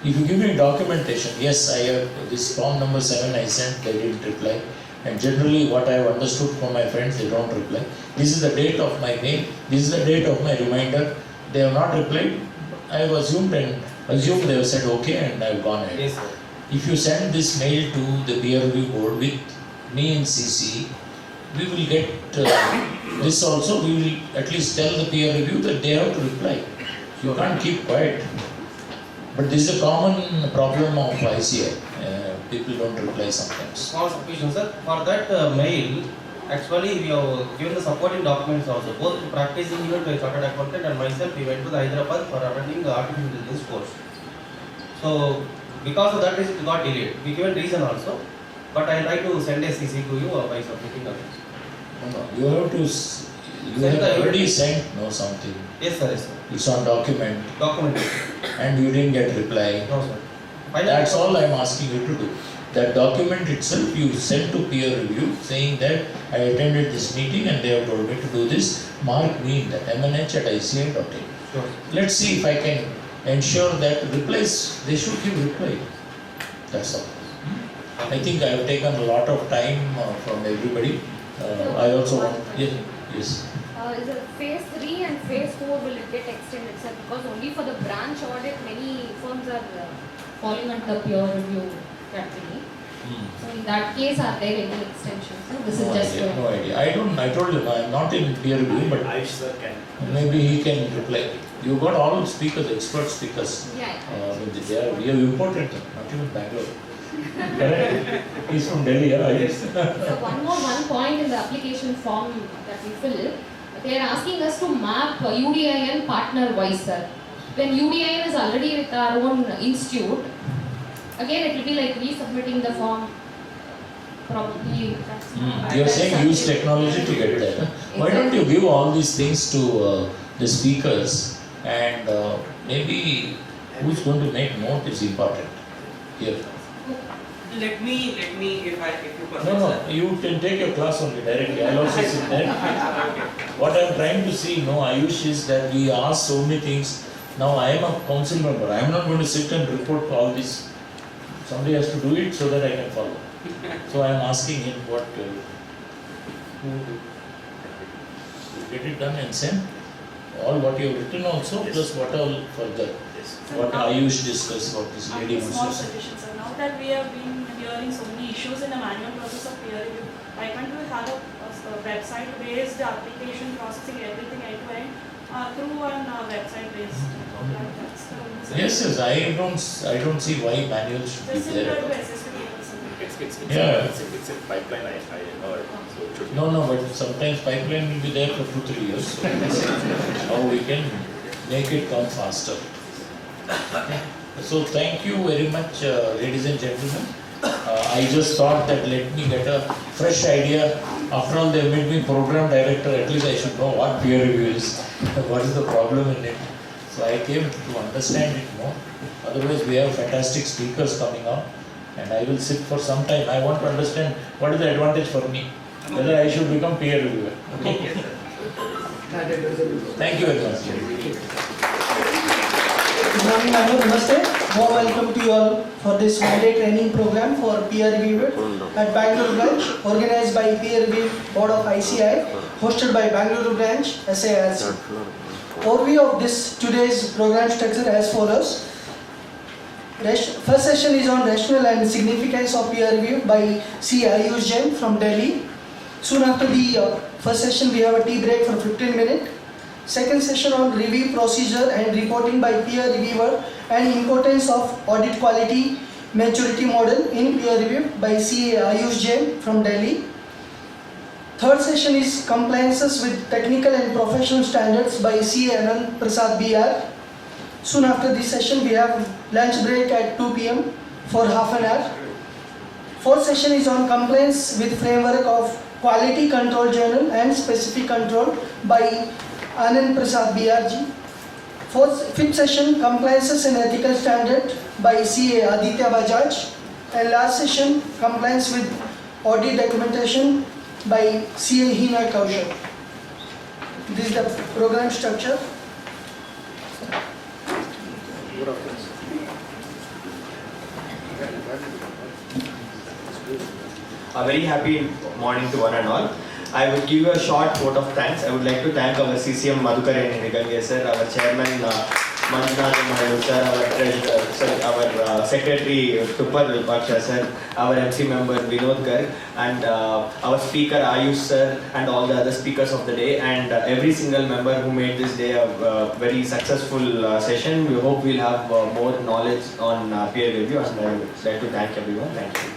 If you give me documentation, yes, I have this form number 7 I sent, they didn't reply. And generally what I have understood from my friends, they don't reply. This is the date of my mail, this is the date of my reminder. They have not replied. I have assumed they have said okay and I have gone ahead. Yes, sir. If you send this mail to the peer review board with me in CC, we will get this also, we will at least tell the peer review that they have to reply. You can't keep quiet. But this is a common problem of ICI. People don't reply sometimes. Small submission, sir. For that mail, actually we have given the supporting documents also. Both practicing even by chartered accountant and myself, we went to the Hyderabad for attending the artificial intelligence course. So because of that reason, it got delayed. We given reason also. But I try to send a CC to you by submitting the mail. No, you have to, you have already sent something. Yes, sir. Yes, sir. It's on document. Document. And you didn't get reply. No, sir. That's all I am asking you to do. That document itself you send to peer review saying that I attended this meeting and they have told me to do this. Mark me in that mnh@ici.in. Sure. Let's see if I can ensure that replies, they should give reply. That's all. I think I have taken a lot of time from everybody. I also want, yes. Is it phase 3 and phase 4 will it get extended, sir? Because only for the branch audit many firms are falling under peer review category. So in that case, are there any extensions? No, this is just no idea. I told him I am not in peer review, but maybe he can reply. You got all speakers, expert speakers. Yeah. We have imported them, not even Bangalore. Correct? He's from Delhi, yes. So one point in the application form that we fill, they are asking us to map UDIN partner wise, sir. When UDIN is already with our own institute, again it will be like resubmitting the form. Probably. You are saying use technology to get there. Why don't you give all these things to the speakers and maybe who's going to make note is important here. Let me, if you permit, No, you can take your class only directly. I'll also sit there. What I'm trying to see, Ayush, is that we ask so many things. Now I am a council member. I am not going to sit and report all this. Somebody has to do it so that I can follow. So I am asking him what, get it done and send. All what you have written also, plus what all further. What Ayush discussed, what this lady wants small to say. suggestion, sir. Now that we have been hearing so many issues in the manual process of peer review, why can't we have a website based application processing everything end to end through an website based? Yes, I don't see why manuals should be Similar there. to SSP people. It's a pipeline, I heard. So it should be. No, but sometimes pipeline will be there for 2-3 years. So let's see how we can make it come faster. So thank you very much, ladies and gentlemen. I just thought that let me get a fresh idea. After all, they made me program director. At least I should know what peer review is, what is the problem in it. So I came to understand it more. Otherwise, we have fantastic speakers coming up, and I will sit for some time. I want to understand what is the advantage for me, whether I should become peer reviewer. Okay? Thank you very much. Good morning, Namaste. Warm welcome to you all for this one-day training program for peer reviewer at Bengaluru branch, organized by Peer Review Board of ICI, hosted by Bengaluru branch SARC. Overview of today's program structure as follows. First session is on rationale and significance of peer review by C. Ayush Jain from Delhi. Soon after the first session, we have a tea break for 15 minutes. Second session on review procedure and reporting by peer reviewer and importance of audit quality maturity model in peer review by C. Ayush Jain from Delhi. Third session is compliances with technical and professional standards by CA Anand Prasad BR. Soon after this session, we have lunch break at 2 p.m. for half an hour. Fourth session is on compliance with framework of quality control journal and specific control by Anand Prasad BRG. Fifth session, compliances and ethical standard by CA Aditya Bajaj. And last session, compliance with audit documentation by CA Hina Kaushal. This is the program structure. A very happy morning to one and all. I would give you a short vote of thanks. I would like to thank our CCM Madhukar N Hiregange sir, our chairman Manjunath Mahalu sir, our treasurer, our secretary Tupar Paksha sir, our MC member Vinod Garg, and our speaker Ayush sir, and all the other speakers of the day, and every single member who made this day a very successful session. We hope we'll have more knowledge on peer review, and I would like to thank everyone. Thank you.